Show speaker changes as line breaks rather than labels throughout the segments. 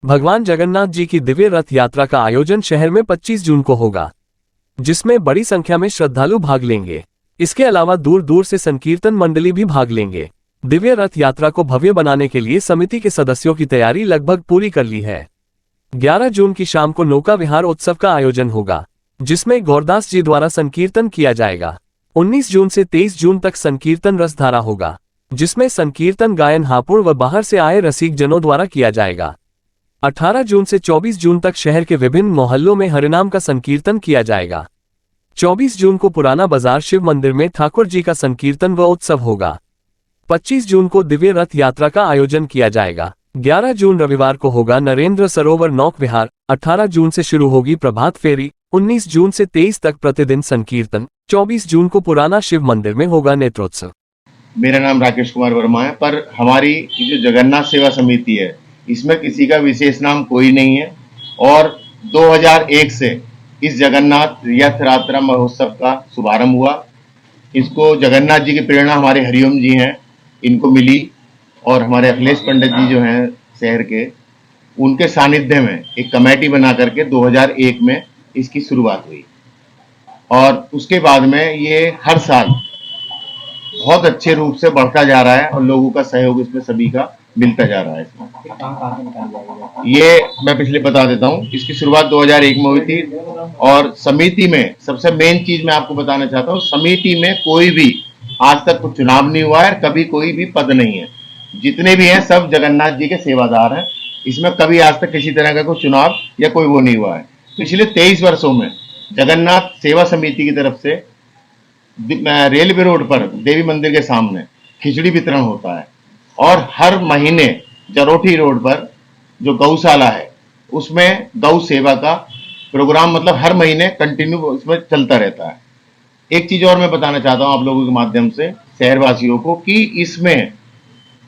भगवान जगन्नाथ जी की दिव्य रथ यात्रा का आयोजन शहर में 25 जून को होगा, जिसमें बड़ी संख्या में श्रद्धालु भाग लेंगे। इसके अलावा दूर दूर से संकीर्तन मंडली भी भाग लेंगे। दिव्य रथ यात्रा को भव्य बनाने के लिए समिति के सदस्यों की तैयारी लगभग पूरी कर ली है। 11 जून की शाम को नौका विहार उत्सव का आयोजन होगा, जिसमें गौरदास जी द्वारा संकीर्तन किया जाएगा। 19 जून से 23 जून तक संकीर्तन रसधारा होगा, जिसमें संकीर्तन गायन हापुड़ व बाहर से आए रसिक जनों द्वारा किया जाएगा। 18 जून से 24 जून तक शहर के विभिन्न मोहल्लों में हरिनाम का संकीर्तन किया जाएगा। 24 जून को पुराना बाजार शिव मंदिर में ठाकुर जी का संकीर्तन व उत्सव होगा। 25 जून को दिव्य रथ यात्रा का आयोजन किया जाएगा। 11 जून रविवार को होगा नरेंद्र सरोवर नौक विहार। 18 जून से शुरू होगी प्रभात फेरी। 19 जून से 23 तक प्रतिदिन संकीर्तन। 24 जून को पुराना शिव मंदिर में होगा नेत्रोत्सव।
मेरा नाम राकेश कुमार वर्मा है, पर हमारी जो जगन्नाथ सेवा समिति है इसमें किसी का विशेष नाम कोई नहीं है और 2001 से इस जगन्नाथ रथ यात्रा महोत्सव का शुभारंभ हुआ। इसको जगन्नाथ जी की प्रेरणा हमारे हरिओम जी हैं, इनको मिली और हमारे अखिलेश पंडित जी जो हैं शहर के, उनके सानिध्य में एक कमेटी बना करके 2001 में इसकी शुरुआत हुई और उसके बाद में ये हर साल बहुत अच्छे रूप से बढ़ता जा रहा है और लोगों का सहयोग इसमें सभी का मिलता जा रहा है। ये मैं पिछले बता देता हूँ, इसकी शुरुआत 2001 में हुई थी और समिति में सबसे मेन चीज मैं आपको बताना चाहता हूँ, समिति में कोई भी आज तक कुछ चुनाव नहीं हुआ है, कभी कोई भी पद नहीं है। जितने भी हैं सब जगन्नाथ जी के सेवादार हैं। इसमें कभी आज तक किसी तरह का कोई चुनाव या कोई वो नहीं हुआ है। पिछले 23 वर्षों में जगन्नाथ सेवा समिति की तरफ से रेलवे रोड पर देवी मंदिर के सामने खिचड़ी वितरण होता है और हर महीने जरोठी रोड पर जो गौशाला है उसमें गौ सेवा का प्रोग्राम मतलब हर महीने कंटिन्यू उसमें चलता रहता है। एक चीज और मैं बताना चाहता हूं आप लोगों के माध्यम से शहरवासियों को कि इसमें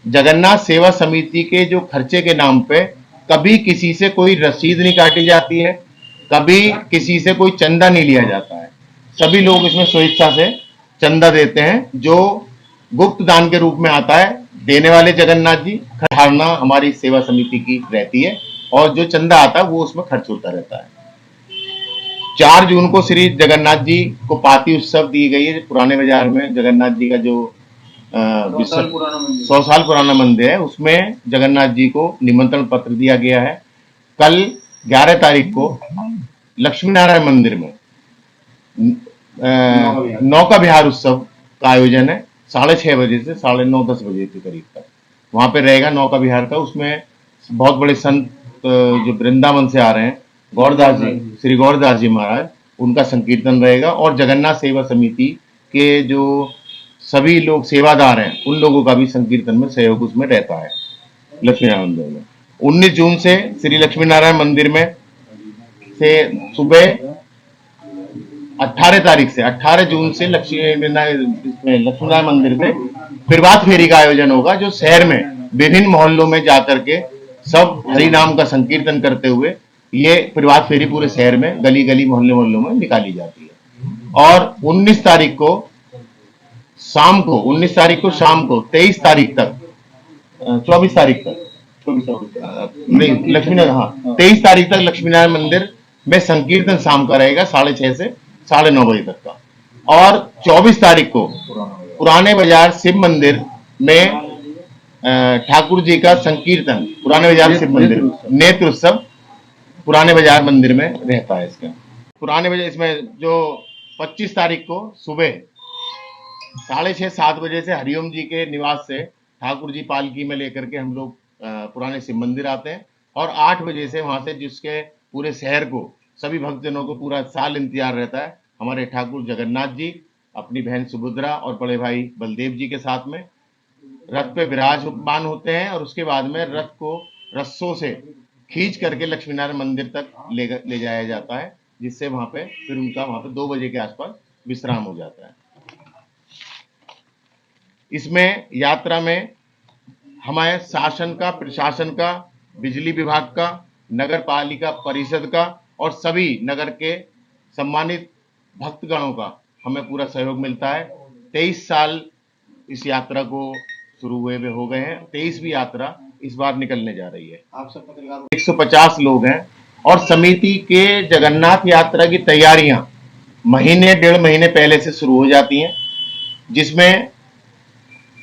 जगन्नाथ सेवा समिति के जो खर्चे के नाम पे कभी किसी से कोई रसीद नहीं काटी जाती है, कभी किसी से कोई चंदा नहीं लिया जाता है। सभी लोग इसमें स्वेच्छा से चंदा देते हैं जो गुप्त दान के रूप में आता है। देने वाले जगन्नाथ जी, धारणा हमारी सेवा समिति की रहती है और जो चंदा आता है वो उसमें खर्च होता रहता है। 4 जून को श्री जगन्नाथ जी को पाती उत्सव दी गई है पुराने बाजार में। जगन्नाथ जी का जो 100 साल पुराना मंदिर है उसमें जगन्नाथ जी को निमंत्रण पत्र दिया गया है। कल 11 तारीख को लक्ष्मी नारायण मंदिर में नौका विहार उत्सव का आयोजन है 6:30 बजे से 9:30-10 बजे के करीब तक वहां पे रहेगा नौका विहार का। उसमें बहुत बड़े संत जो वृंदावन से आ रहे हैं, गौरदास जी, श्री गौरदास जी महाराज, उनका संकीर्तन रहेगा और जगन्नाथ सेवा समिति के जो सभी लोग सेवादार हैं उन लोगों का भी संकीर्तन में सहयोग उसमें रहता है लक्ष्मी नारायण मंदिर में। 19 जून से श्री लक्ष्मी नारायण मंदिर में से सुबह 18 तारीख से 18 जून से लक्ष्मी नारायण मंदिर से प्रभात फेरी का आयोजन होगा, जो शहर में विभिन्न मोहल्लों में जाकर के सब हरि नाम का संकीर्तन करते हुए ये प्रभात फेरी पूरे शहर में गली गली मोहल्ले मोहल्लों में निकाली जाती है। और 19 तारीख को शाम को 23 तारीख तक 24 तारीख तक नहीं लक्ष्मी नारायण, हाँ 23 तारीख तक लक्ष्मी नारायण मंदिर में संकीर्तन शाम का रहेगा 6:30 से 9:30 बजे तक का। और 24 तारीख को पुराने बाजार शिव मंदिर में ठाकुर जी का संकीर्तन पुराने बाजार शिव मंदिर नेत्र उत्सव पुराने बाजार मंदिर में रहता है। इसका पुराने बाजार इसमें जो 25 तारीख को सुबह 6:30-7 बजे से हरिओम जी के निवास से ठाकुर जी पालकी में लेकर के हम लोग पुराने शिव मंदिर आते हैं और 8 बजे से वहां से जिसके पूरे शहर को सभी भक्तजनों को पूरा साल इंतजार रहता है, हमारे ठाकुर जगन्नाथ जी अपनी बहन सुभद्रा और बड़े भाई बलदेव जी के साथ में रथ पे विराजमान होते हैं और उसके बाद में रथ को रस्सों से खींच करके लक्ष्मी नारायण मंदिर तक ले जाया जाता है, जिससे वहां पे फिर उनका वहां पे 2 बजे के आसपास विश्राम हो जाता है। इसमें यात्रा में हमारे शासन का, प्रशासन का, बिजली विभाग का, नगर पालिका परिषद का और सभी नगर के सम्मानित भक्तगणों का हमें पूरा सहयोग मिलता है। 23 साल इस यात्रा को शुरू हुए हो गए हैं, 23वीं यात्रा इस बार निकलने जा रही है। आप सब पत्रकार 150 लोग हैं और समिति के जगन्नाथ यात्रा की तैयारियां महीने 1.5 महीने पहले से शुरू हो जाती हैं, जिसमें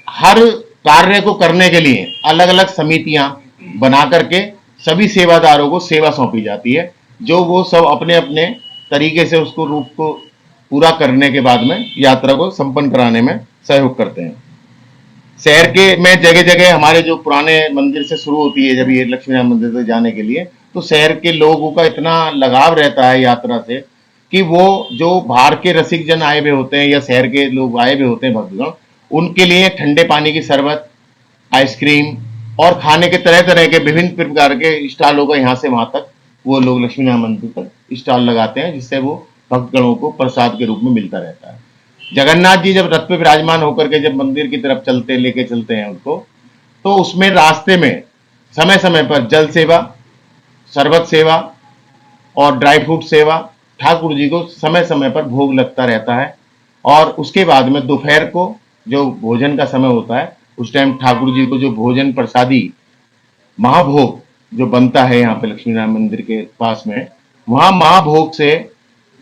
हर कार्य को करने के लिए अलग अलग समितियां बना करके सभी सेवादारों को सेवा सौंपी जाती है, जो वो सब अपने अपने तरीके से उसको रूप को पूरा करने के बाद में यात्रा को संपन्न कराने में सहयोग करते हैं। शहर के में जगह जगह हमारे जो पुराने मंदिर से शुरू होती है, जब ये लक्ष्मी नारायण मंदिर तक जाने के लिए, तो शहर के लोगों का इतना लगाव रहता है यात्रा से कि वो जो बाहर के रसिक जन आए हुए होते हैं या शहर के लोग आए हुए होते हैं भक्तगण, उनके लिए ठंडे पानी की शरबत, आइसक्रीम और खाने के तरह तरह के विभिन्न प्रकार के स्टॉलों का यहाँ से वहां तक वो लोग लक्ष्मी नारायण मंदिर तक स्टॉल लगाते हैं, जिससे वो भक्तगणों को प्रसाद के रूप में मिलता रहता है। जगन्नाथ जी जब रथ पे विराजमान होकर के जब मंदिर की तरफ लेके चलते हैं उनको, तो उसमें रास्ते में समय समय पर जल सेवा, शरबत सेवा और ड्राई फ्रूट सेवा, ठाकुर जी को समय समय पर भोग लगता रहता है। और उसके बाद में दोपहर को जो भोजन का समय होता है, उस टाइम ठाकुर जी को जो भोजन प्रसादी महाभोग जो बनता है यहाँ पे लक्ष्मी नारायण मंदिर के पास में, वहां महाभोग से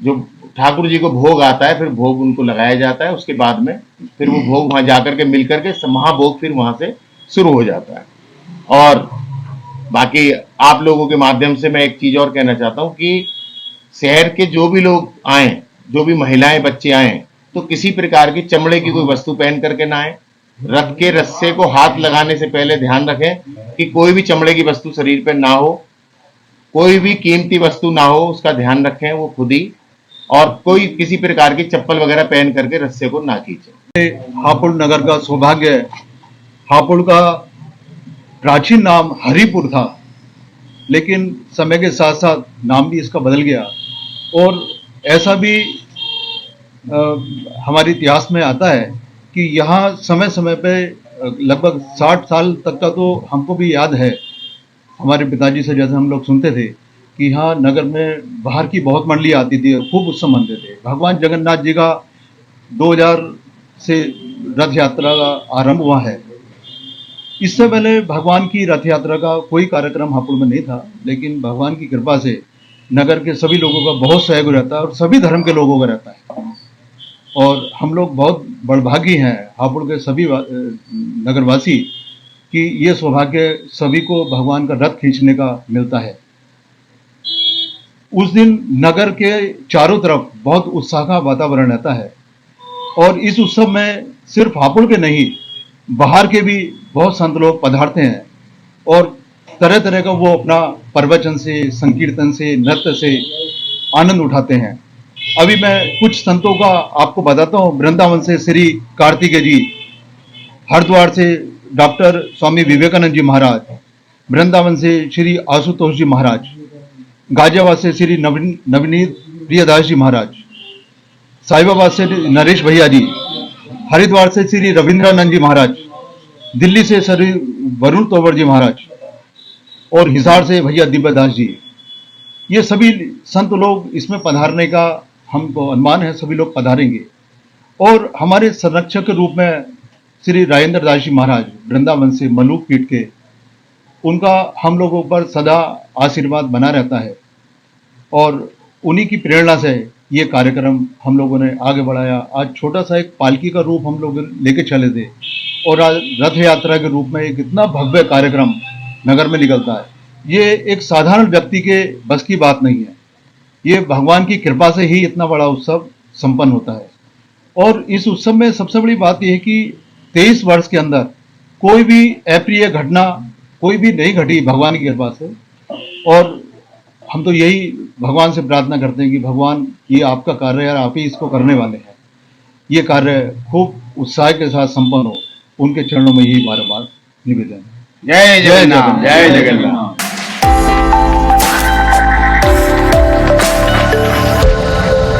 जो ठाकुर जी को भोग आता है, फिर भोग उनको लगाया जाता है। उसके बाद में फिर वो भोग वहां जाकर के मिल करके महाभोग फिर वहां से शुरू हो जाता है। और बाकी आप लोगों के माध्यम से मैं एक चीज और कहना चाहता हूं कि शहर के जो भी लोग आए, जो भी महिलाएं बच्चे आए, तो किसी प्रकार की चमड़े की कोई वस्तु पहन करके ना आए। रथ के रस्से को हाथ लगाने से पहले ध्यान रखें कि कोई भी चमड़े की वस्तु शरीर पर ना हो, कोई भी कीमती वस्तु ना हो, उसका ध्यान रखें वो खुद ही। और कोई किसी प्रकार की चप्पल वगैरह पहन करके रस्से को ना खींचे।
हापुड़ नगर का सौभाग्य है। हापुड़ का प्राचीन नाम हरिपुर था, लेकिन समय के साथ साथ नाम भी इसका बदल गया। और ऐसा भी हमारे इतिहास में आता है कि यहाँ समय समय पे लगभग 60 साल तक का तो हमको भी याद है, हमारे पिताजी से जैसे हम लोग सुनते थे कि यहाँ नगर में बाहर की बहुत मंडली आती थी और खूब उत्सव मनते थे। भगवान जगन्नाथ जी का 2000 से रथ यात्रा का आरंभ हुआ है। इससे पहले भगवान की रथ यात्रा का कोई कार्यक्रम हापुड़ में नहीं था, लेकिन भगवान की कृपा से नगर के सभी लोगों का बहुत सहयोग रहता है और सभी धर्म के लोगों का रहता है। और हम लोग बहुत बड़भागी हैं हापुड़ के सभी नगरवासी कि ये सौभाग्य सभी को भगवान का रथ खींचने का मिलता है। उस दिन नगर के चारों तरफ बहुत उत्साह का वातावरण रहता है और इस उत्सव में सिर्फ हापुड़ के नहीं, बाहर के भी बहुत संत लोग पधारते हैं और तरह तरह का वो अपना प्रवचन से, संकीर्तन से, नृत्य से आनंद उठाते हैं। अभी मैं कुछ संतों का आपको बताता हूँ। वृंदावन से श्री कार्तिकेय जी, हरिद्वार से डॉक्टर स्वामी विवेकानंद जी महाराज, वृंदावन से श्री आशुतोष जी महाराज, गाजियाबाद से श्री नवनीत प्रियदास जी महाराज, साहिबाबाद से नरेश भैया जी, हरिद्वार से श्री रविंद्रानंद जी महाराज, दिल्ली से श्री वरुण तोमर जी महाराज और हिसार से भैया दिव्यदास जी। ये सभी संत लोग इसमें पधारने का हमको अनुमान है, सभी लोग पधारेंगे। और हमारे संरक्षक के रूप में श्री राजेंद्र दास जी महाराज, वृंदावन से मलूक पीठ के, उनका हम लोगों पर सदा आशीर्वाद बना रहता है और उन्हीं की प्रेरणा से ये कार्यक्रम हम लोगों ने आगे बढ़ाया। आज छोटा सा एक पालकी का रूप हम लोग लेके चले थे और आज रथ यात्रा के रूप में एक इतना भव्य कार्यक्रम नगर में निकलता है। ये एक साधारण व्यक्ति के बस की बात नहीं है, ये भगवान की कृपा से ही इतना बड़ा उत्सव संपन्न होता है। और इस उत्सव में सबसे बड़ी बात यह है कि 23 वर्ष के अंदर कोई भी अप्रिय घटना कोई भी नहीं घटी भगवान की कृपा से। और हम तो यही भगवान से प्रार्थना करते हैं कि भगवान ये आपका कार्य है और आप ही इसको करने वाले हैं, ये कार्य खूब उत्साह के साथ संपन्न हो, उनके चरणों में यही बार बार निवेदन है।
जय जगन्नाथ, जय जगन्नाथ।